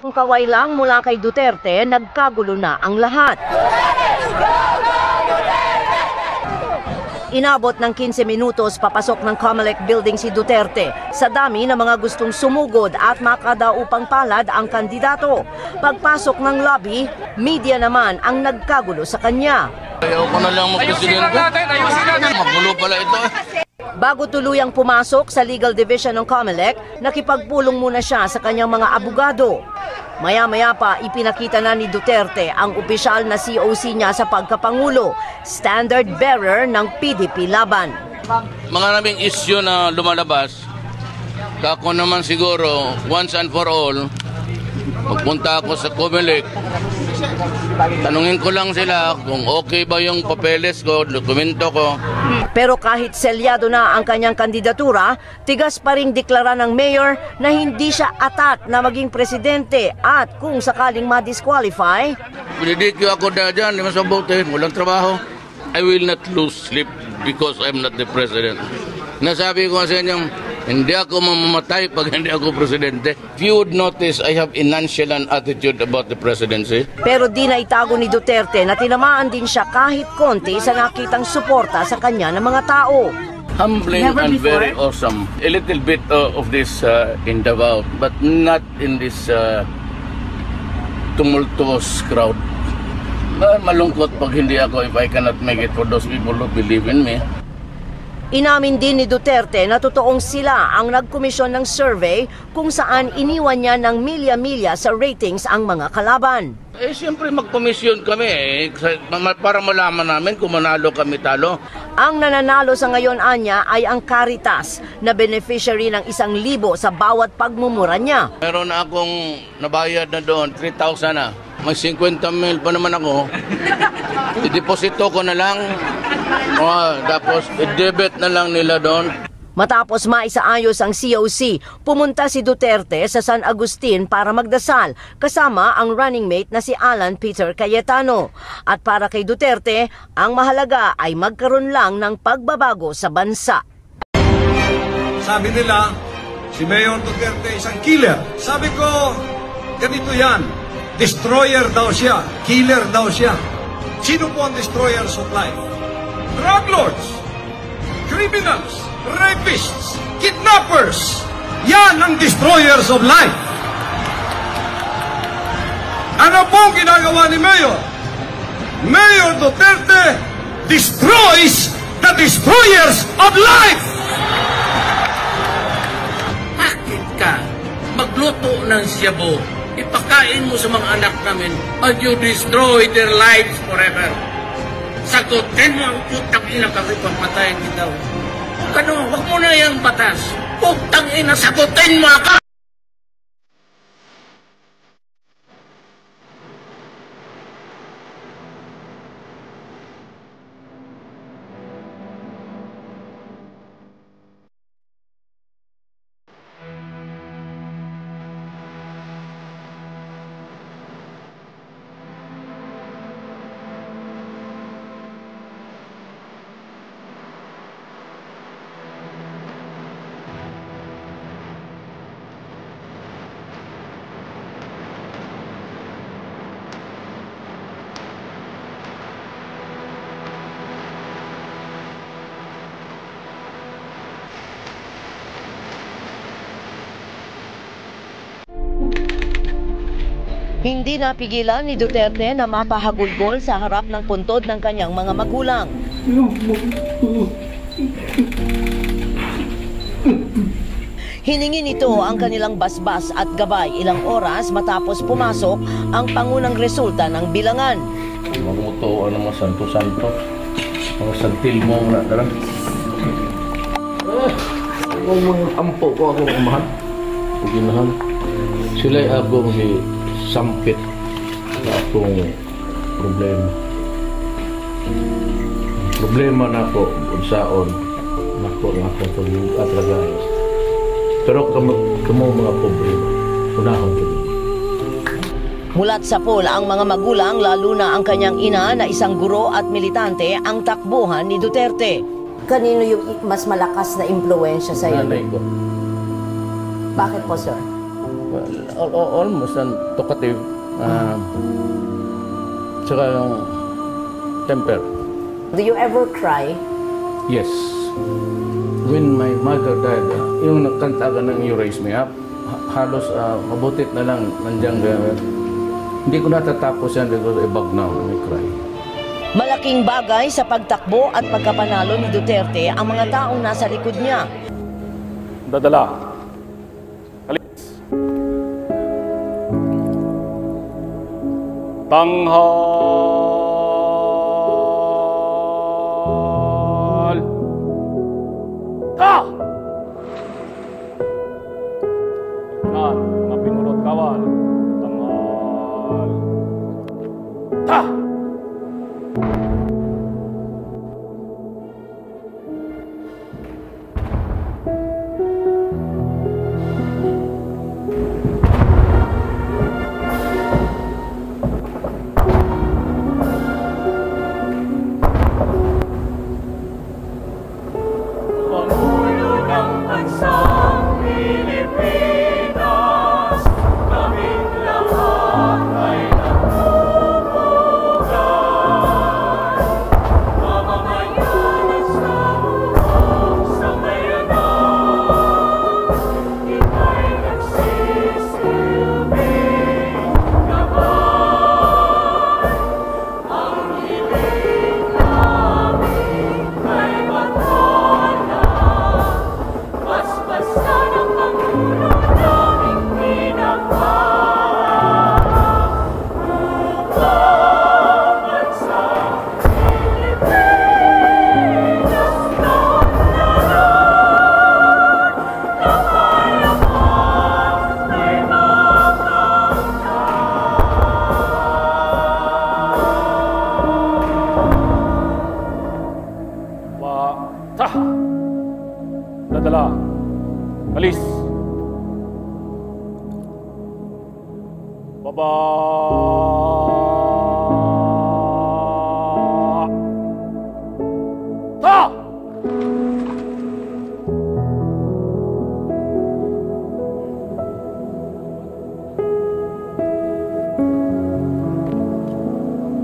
Kung kaway lang mula kay Duterte, nagkagulo na ang lahat. Inabot ng 15 minutos papasok ng COMELEC building si Duterte sa dami ng mga gustong sumugod at makadaupang palad ang kandidato. Pagpasok ng lobby, media naman ang nagkagulo sa kanya. Ayaw ko na lang mag-presidente. Magulo pala ito. Bago tuluyang pumasok sa legal division ng COMELEC, nakipagpulong muna siya sa kanyang mga abogado. Maya-maya pa ipinakita na ni Duterte ang opisyal na COC niya sa pagkapangulo, standard bearer ng PDP laban. Mga naming issue na lumalabas, kako naman siguro, once and for all, magpunta ako sa COMELEC. Tanungin ko lang sila kung okay ba yung papeles ko, dokumento ko. Pero kahit selyado na ang kanyang kandidatura, tigas pa ring deklara ng mayor na hindi siya atat na maging presidente at kung sakaling ma-disqualify, Pinidikyo ako dyan, di masabuti, walang trabaho. I will not lose sleep because I'm not the president. Nasabi ko sa inyo, hindi ako mamamatay pag hindi ako presidente. If you would notice, I have a nonchalant attitude about the presidency. Pero di na itago ni Duterte na tinamaan din siya kahit konti sa nakitang suporta sa kanya ng mga tao. Humbling and very awesome. A little bit of this in Davao, but not in this tumultuous crowd. Malungkot pag hindi ako if I cannot make it for those people who believe in me. Inamin din ni Duterte na totoong sila ang nagkomisyon ng survey kung saan iniwan niya ng milya-milya sa ratings ang mga kalaban. Siyempre magkomisyon kami para malaman namin kung manalo kami talo. Ang nananalo sa ngayon anya ay ang Caritas na beneficiary ng 1,000 sa bawat pagmumura niya. Meron na akong nabayad na doon, 3,000 na. May 50,000 pa naman ako. I-deposito ko na lang. Tapos i-debit na lang nila doon. Matapos maisaayos ang COC, pumunta si Duterte sa San Agustin para magdasal kasama ang running mate na si Alan Peter Cayetano. At para kay Duterte, ang mahalaga ay magkaroon lang ng pagbabago sa bansa. Sabi nila, si Mayor Duterte isang killer. Sabi ko, ganito yan. Destroyer daw siya. Killer daw siya. Sino po ang destroyers of life? Drug lords, criminals, rapists, kidnappers. Yan ang destroyers of life. Ano pong ginagawa ni Mayor? Mayor Duterte destroys the destroyers of life. Bakit ka magluto ng siyabo? Ipakain mo sa mga anak namin and you destroy their lives forever. Sagutin mo ang putang ina kasi pamatayin kita. Huwag mo na yung batas. Putang ina, sagutin mo ako! Hindi napigilan ni Duterte na mapahagulgol sa harap ng puntod ng kanyang mga magulang. Hiningi nito ang kanilang basbas at gabay ilang oras matapos pumasok ang pangunang resulta ng bilangan. Mamuto, mga santo-santo. Mga santil mo na darang. Kung mga ampo ko akong umahan. Paginahan. Sila'y agong sampit na akong problema. Problema na ako, unsaon, na ako ng akong pag-iugat at lagay. Pero kamo mga problema, unahon ko. Mulat sa pool ang mga magulang, lalo na ang kanyang ina na isang guro at militante ang takbuhan ni Duterte. Kanino yung mas malakas na impluwensya sa iyo? Nanay ko. Bakit po, sir? Almost talkative. Tsaka yung temper. Do you ever cry? Yes. When my mother died, yung nagkanta ka ng You Raise Me Up, halos mabutit na lang nandiyan. Hindi ko natatapos yan because I bug now and I cry. Malaking bagay sa pagtakbo at pagkapanalo ni Duterte ang mga taong nasa likod niya. Dadala. Alis. Tanghal. Ta! Yan, mga pinulot kawal. Tanghal. Ta! Dadala. Alis. Baba. Ta!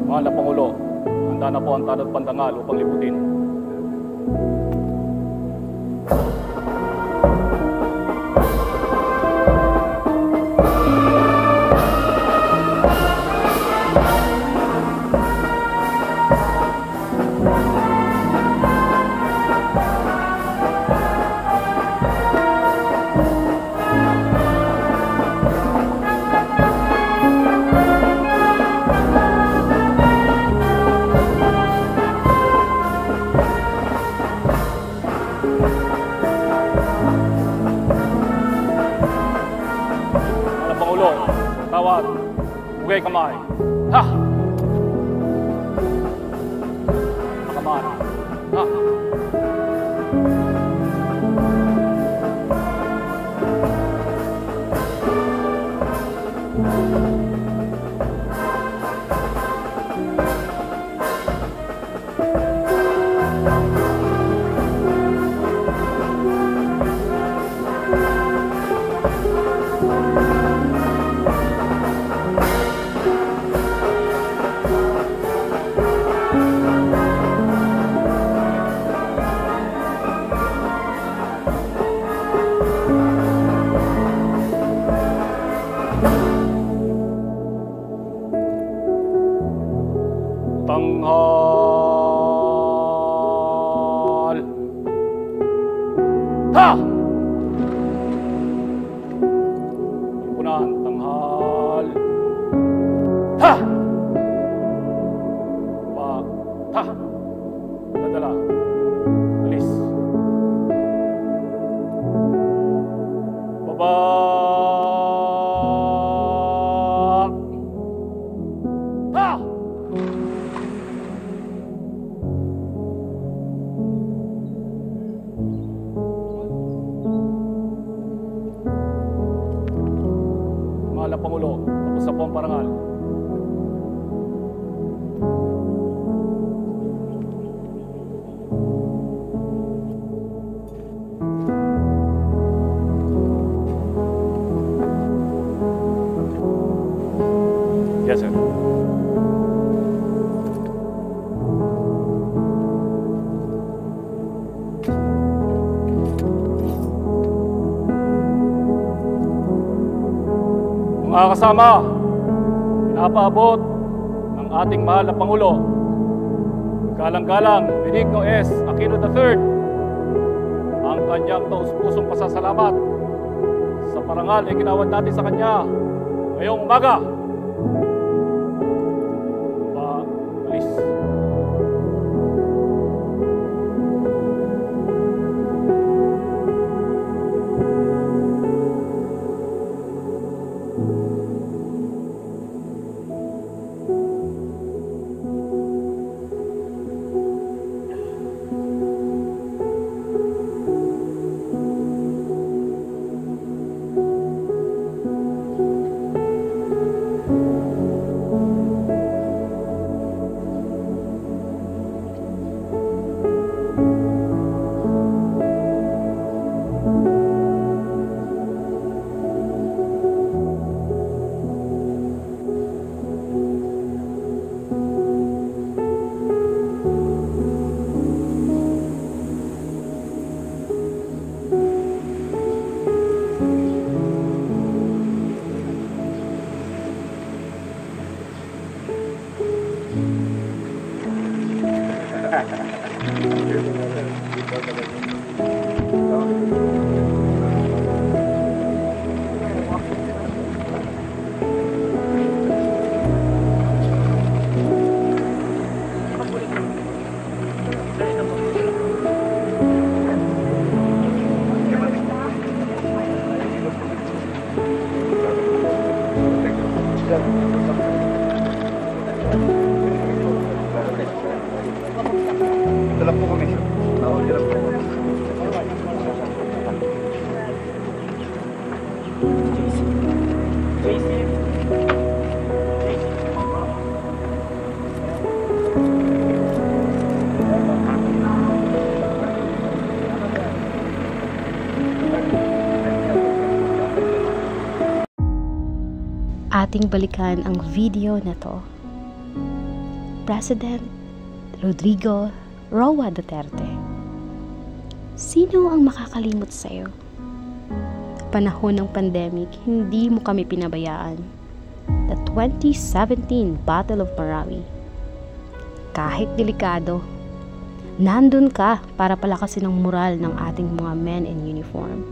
Mahal na Pangulo, handa na po ang tanod pandangal upang liputin. Tawad, bugay kamay. Ha! Kamay. Ha! Tanghal. Ha! Ipunan, tanghal. Ha! Ba, ha! Dadala. Alis. Baba. Ha! Mahal na Pangulo, tapos na po ang parangal. Mga kasama, pinapaabot ng ating mahal na Pangulo, galang-galang Benigno S. Aquino III, ang kanyang taus-pusong pasasalamat sa parangal na ginawad natin sa kanya ngayong umaga. Please. Ito lang po kami. Ito lang po. Ating balikan ang video na to. President Rodrigo Roa Duterte. Sino ang makakalimot sa'yo? Panahon ng pandemic, hindi mo kami pinabayaan. The 2017 Battle of Marawi. Kahit delikado, nandun ka para palakasin ang moral ng ating mga men in uniform.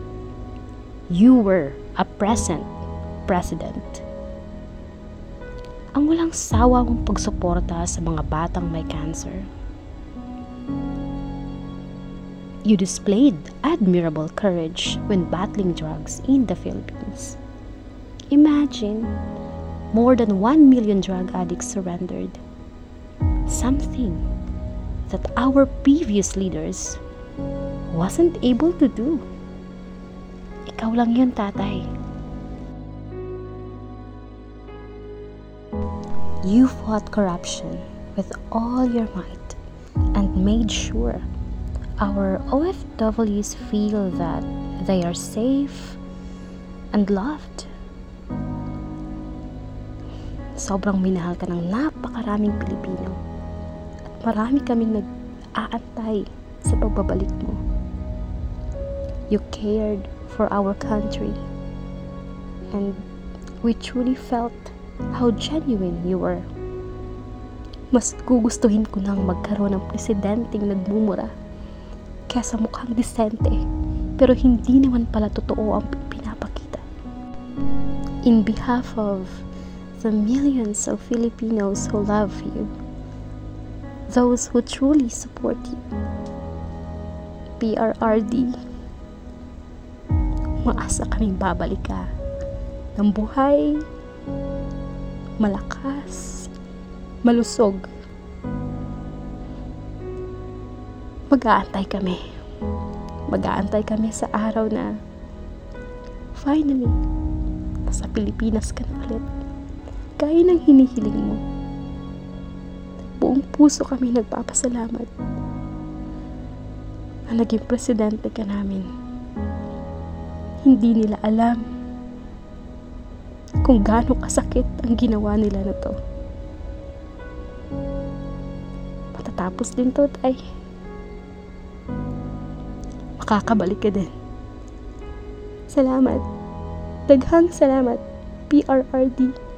You were a present president. Ang walang sawang pagsuporta sa mga batang may cancer. You displayed admirable courage when battling drugs in the Philippines. Imagine, more than 1 million drug addicts surrendered. Something that our previous leaders wasn't able to do. Ikaw lang yun, tatay. You fought corruption with all your might and made sure our OFWs feel that they are safe and loved. Sobrang minahal ka ng napakaraming Pilipino at marami kaming nag-aantay sa pagbabalik mo. You cared for our country and we truly felt how genuine you were. Mas gugustuhin ko nang magkaroon ng presidenteng nagmumura kesa mukhang disente pero hindi naman pala totoo ang pinapakita. In behalf of the millions of Filipinos who love you, those who truly support you, PRRD, maasa kaming babalik ka ng buhay, malakas, malusog. Mag-aantay kami. Mag-aantay kami sa araw na finally, nasa Pilipinas ka na ulit. Gaya ng hinihiling mo. Buong puso kami nagpapasalamat na naging presidente ka namin. Hindi nila alam kung gaano kasakit ang ginawa nila na to. Matatapos din to, tay. Makakabalik ka din. Salamat. Daghang salamat. PRRD.